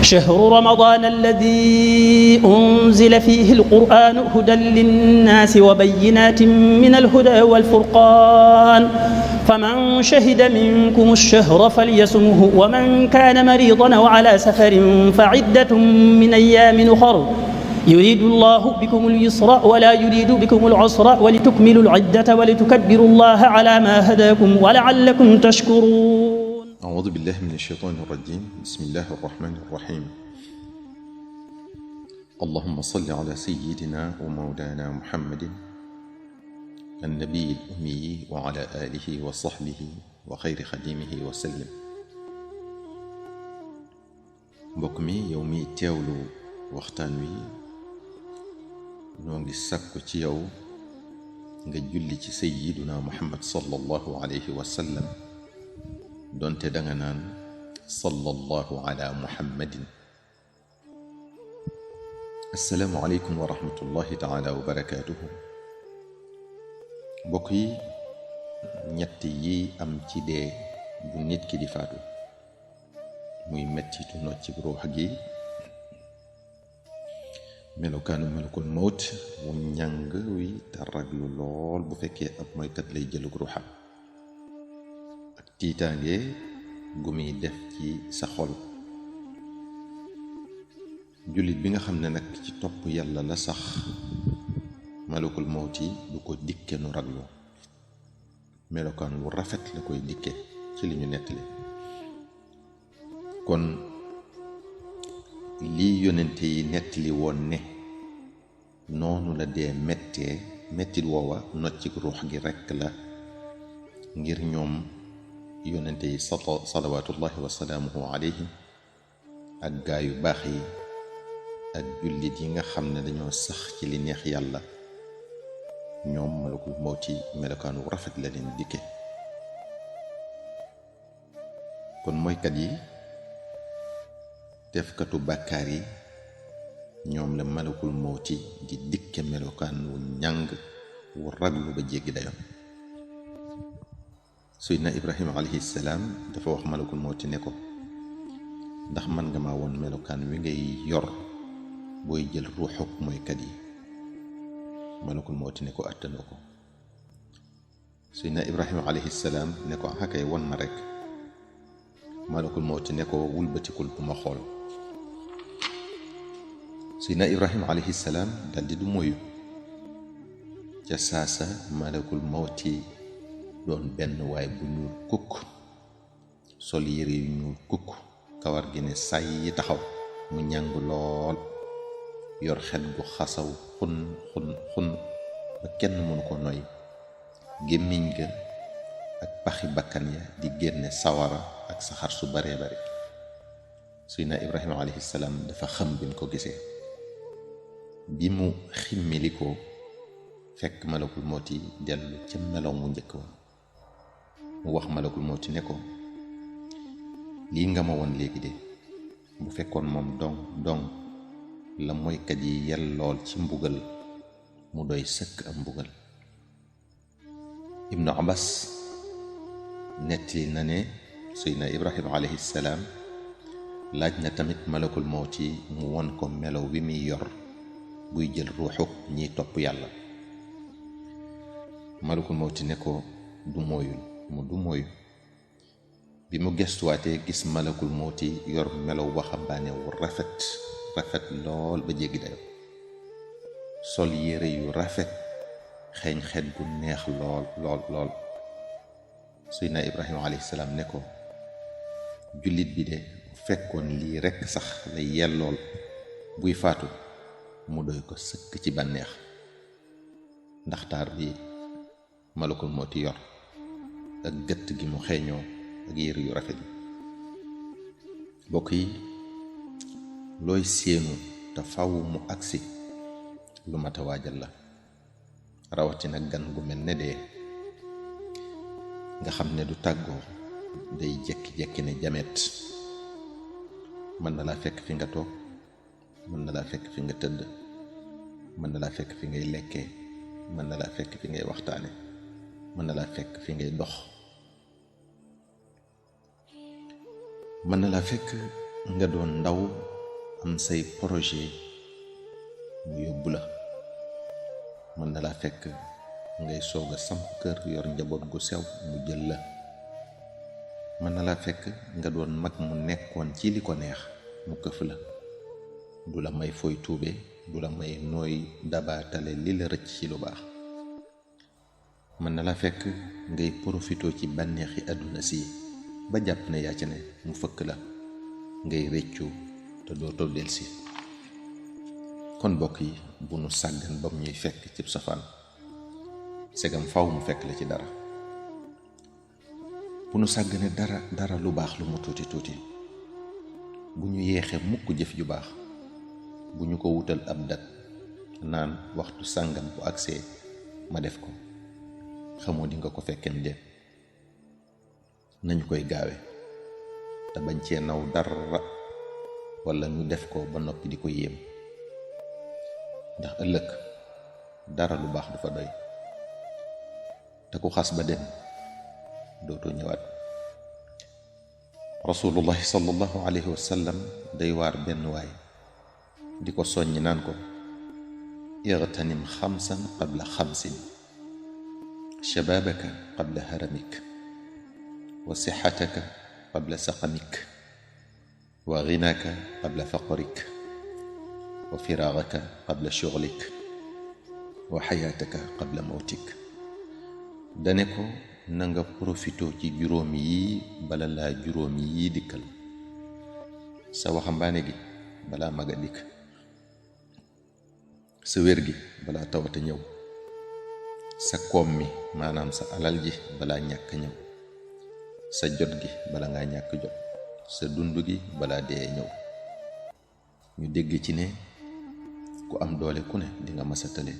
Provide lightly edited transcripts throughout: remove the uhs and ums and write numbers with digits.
شهر رمضان الذي أنزل فيه القرآن هدى للناس وبينات من الهدى والفرقان فمن شهد منكم الشهر فليصمه ومن كان مريضا أو على سفر فعدة من أيام أخر يريد الله بكم اليسر ولا يريد بكم العسر ولتكملوا العدة ولتكبروا الله على ما هداكم ولعلكم تشكرون. أعوذ بالله من الشيطان الرجيم. بسم الله الرحمن الرحيم. اللهم صل على سيدنا ومولانا محمد النبي الأمي وعلى آله وصحبه وخير خديمه وسلم. mbokk mi yow mi teewlu waxtaan wi ñoo ngi sàkku ci yow nga julli ci sayyiduna Muhammad sallallahu alayhi wa sallam donte danga naan sallallahu ala muhammadin. assalaamu aleykum wa rahmatullahi taala wa barakaatuhu. mbokk yi, ñett yi am ci dee bu nit ki di faatu muy mettitu nocci ruux gi, melokaanu malakul mawt wu ñàng wi te raglu lool bu fekkee ab moykat lay jëlug ruuxam, ak tiitaange gu muy def ci sa xol. jullit bi nga xam ne nag ci topp yàlla la sax, malakul mawti du ko dikke nu raglu, melokaan wu rafet la koy dikke ci li ñu nettali. kon lii yonente yi nettali woon ne noonu la dee mettee, mettit woowa noccik ruux gi rekk la, ngir ñoom yonente yi salawaatullahi wa salaamuhu alayhim ak gaa yu baax yi ak jullit yi nga xam ne dañoo sax ci li neex yàlla, ñoom malakul mawti melokaan wu rafet la leen dikke. kon mooykat yi, defkatu bàkkaar yi, ñoom la malakul mawti di dikke melokaan wu ñàng wu raglu ba jéggi dayoon. Seydina Ibrahima alayhi salaam dafa wax malakul mawti ne ko, ndax man nga ma woon melokaan wi ngay yor booy jël ruuxuk mooykat yi? malakul mawti ne ko attanoo ko. Seydina Ibrahima alayhi salaam ne ko akay won ma rek. malakul mawti ne ko wulbatikul bu ma xool. Seydina Ibrahima alayhi salaam daldi du moyu. ca saasa malakul mawti doon benn waay bu ñuul kukk, sol yére yu ñuul kukk, kawar gi ne say yi taxaw, mu ñàng lool, yor xet gu xasaw xun ba kenn mënu ko noy, gémmiñ ga ak paxi bakkan ya di génne sawara ak saxar su baree bare. Seydina Ibrahima alayhi salaam dafa xam bi mu ko gisee. bi mu ximmili ko fekk malakul mawti dellu ca melow mu njëkk wa. mu wax malakul mawti ne ko, lii nga ma woon léegi de bu fekkoon moom dong la mooykat yi yellool ci mbugal, mu doy sëkk am mbugal. Ibnu Abbas nettali na ne Seydina Ibrahima alayhi salaam laaj na tamit malakul mawti mu won ko melow wi muy yor buy jël ruuxuk ñiy topp yàlla. malakul mawti ne ko du mooyul, mu du mooyu. bi mu gestuwaatee gis malakul mawti yor melow waxambaane wu rafet lool ba jéggi dayo, sol yére yu rafet, xeeñ xet gu neex lool. Seydina Ibrahima alayhi salaam ne ko, jullit bi de bu fekkoon lii rekk sax la yellool buy faatu, mu doy ko sëkk ci bànneex, ndax taar bi malakul mawti yor ak gëtt gi mu xeeñoo ak yére yu rafet yi. mbokk yi, looy séenu te faw mu agsi lu mat a waajal la, rawatina gan gu mel ne dee, nga xam ne du tàggoo, day jekki-jekki ne jamet. mën na laa fekk fi nga toog, mën na laa fekk fi nga tëdd, mën na laa fekk fi ngay lekkee, mën na laa fekk fi ngay waxtaane, mën na laa fekk fi ngay dox, mën na laa fekk nga doon ndaw am say projet mu yóbbu la. mën na laa fekk ngay soog a samp kër yor njaboot gu sew mu jël la. mën na laa fekk nga doon mag mu nekkoon ci li ko neex mu këf la. du la may fooy tuube, du la may nooy dabaatale li la rëcc ci lu baax. mën na la fekk ngay profitoo ci bànneexi àdduna si ba jàpp ne yaa ci ne mu fëkk la ngay réccu te dootoo delsi. kon bokk yi bu nu sàggan bam ñuy fekk ci safaan, segam faw mu fekk la ci dara. bu nu sàggane dara lu baax lu mu tuuti tuuti, bu ñu yeexee mukk jëf ju baax, bu ñu ko wutal ab dat naan waxtu sàngam bu agsee ma def ko, xamoo di nga ko fekkeen de. nañu koy gaawe te bañ cee naw dara, wala ñu def ko ba noppi di ko yéem, ndax ëllëg dara lu baax du fa doy, te ku xas ba dem dootoo ñëwaat. rasulullahi sallallahu alayhi wa sallam day waar benn waay di ko soññ naan ko igtanim xamsan qabla xamsin, shababaka qabla haramik, wa sixataka qabla saqamik, wa ginaka qabla faqrik, wa firaagaka qabla shughlik, wa xayaataka qabla mawtik. dane ko na nga profitoo ci juróom yi bala laa juróom yi dikkal. sa waxambaane gi balaa maga dikk, sa wér gi balaa tawata ñëw, sa koom mi maanaam sa alal ji balaa ñàkk ñëw, sa jot gi bala ngaa ñàkk jot, sa dund gi balaa dee ñëw. ñu dégg ci ne ku am doole ku ne di nga masa tële,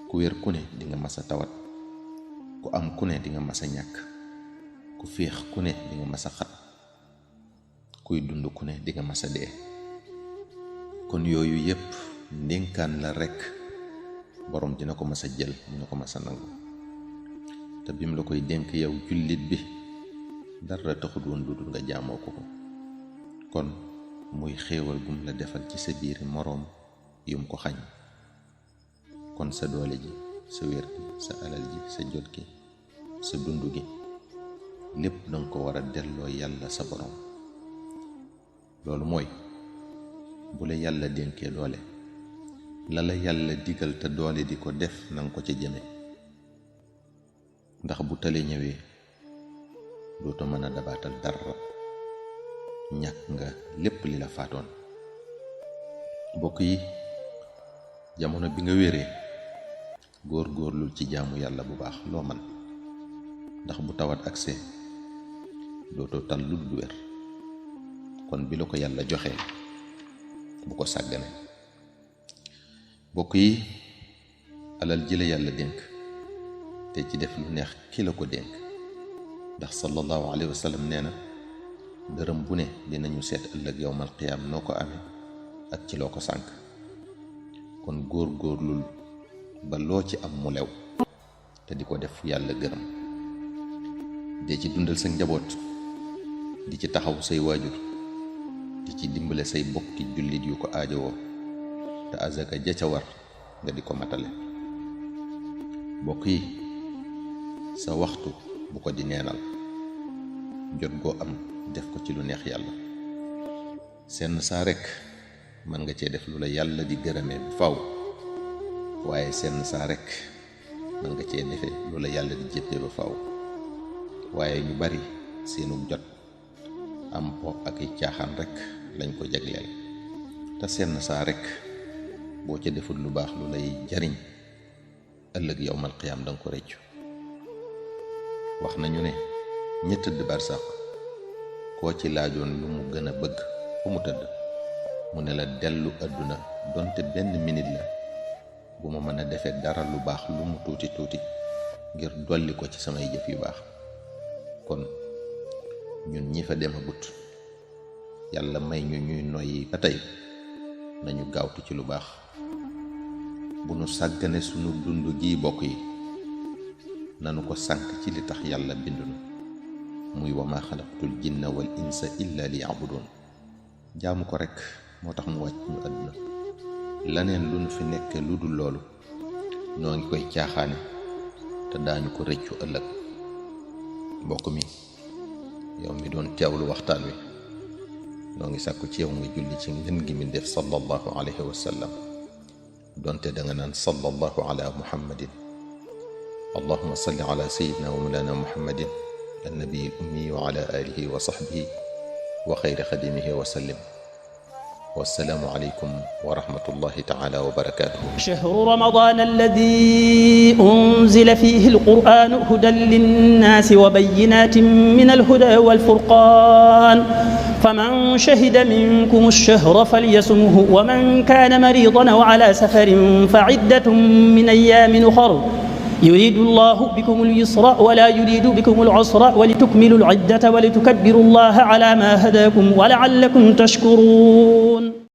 ku wér ku ne di nga masa tawat, ku am ku ne di nga masa ñàkk, ku féex ku ne di nga masa xat, kuy dund ku ne di nga masa dee. kon yooyu yépp ndénkaan la rekk, borom dina ko masa jël, dina ko masa nangu. te bim la koy dénk yow jullit bi, dara taxut woon lu dul nga jaamoo ko. kon muy xéewal gum la defal ci sa biir moroom yum ko xañ. kon sa doole ji, sa wér gi, sa alal ji, sa jot gi, sa dund gi, lépp danga ko war a delloo yàlla sa borom. loolu mooy bu la yàlla dénkee doole, la la yàlla digal te doole di ko def nanga ko ca jëme, ndax bu tale ñëwee dooto mën a dabaatal dara, ñàkk nga lépp li la faatoon. mbokk yi, jamono bi nga wéree góor-góorlul ci jaamu yàlla bu baax loo man, ndax bu tawat agsee dootoo tal lu dul wér. kon bi la ko yàlla joxee bu ko sàggane. mbokk yi, alal ji la yàlla dénk te ci def lu neex ki la ko dénk, ndax sallallahu alayhi wa sallam nee na dërëm bu ne dinañu seet ëllëg yowmal qiyaam noo ko amee ak ci loo ko sànk. kon góor-góorlul ba loo ci am mu lew te di ko def yàlla gërëm. dee ci dundal sa njaboot, di ci taxaw say waajur, di ci dimbale say bokki jullit yu ko aajowoo, te azaka ja ca war nga di ko matale. bokk yi, sa waxtu bu ko di neenal, jot goo am def ko ci lu neex yàlla. senn saa rekk mën nga cee def lu la yàlla di gërëmee bu faw, waaye senn saa rekk mën nga cee defe lu la yàlla di jéppee ba faw. waaye ñu bari seenu jot am po ak i caaxaan rekk lañ ko jagleel, te senn saa rekk boo ca deful lu baax lu lay jariñ, ëllëg yawmal qiyaam danga ko réccu. wax nañu ne ñi tëdd barsàq koo ci laajoon lu mu gën a bëgg fu mu tëdd, mu ne la dellu àdduna donte benn minute la bu ma mën a defee dara lu baax lu mu tuuti tuuti ngir dolli ko ci samay jëf yu baax. kon ñun ñi fa demagut, yàlla may ñu ñuy noyyi ba tey, nañu gaawtu ci lu baax. bu nu sàggane sunu dund gi bokk yi, nanu ko sànk ci li tax yàlla bindunu, muy wa ma xalaqtul jinna wal insa illa li ya'budun. jaamu ko rekk moo tax mu wàcc ñu àdduna laneen lu nu fi nekke lu dul loolu noo ngi koy caaxaane te daañu ko rëccu ëllëg. mbokk mi yow mi doon teewlu waxtaan wi noo ngi sàkku ci yow nga julli ci ngën gi mi def sallallahu alayhi wa sallam donte da nga naan sallallahu ala muhammadin allahumma salli ala sayyidina wa mawlana muhammadin النبي الأمي وعلى آله وصحبه وخير خدمه وسلم والسلام عليكم ورحمة الله تعالى وبركاته. شهر رمضان الذي أنزل فيه القرآن هدى للناس وبينات من الهدى والفرقان فمن شهد منكم الشهر فليصمه ومن كان مريضا أو على سفر فعدة من أيام أخر يريد الله بكم اليسر ولا يريد بكم العسر ولتكملوا العدة ولتكبروا الله على ما هداكم ولعلكم تشكرون.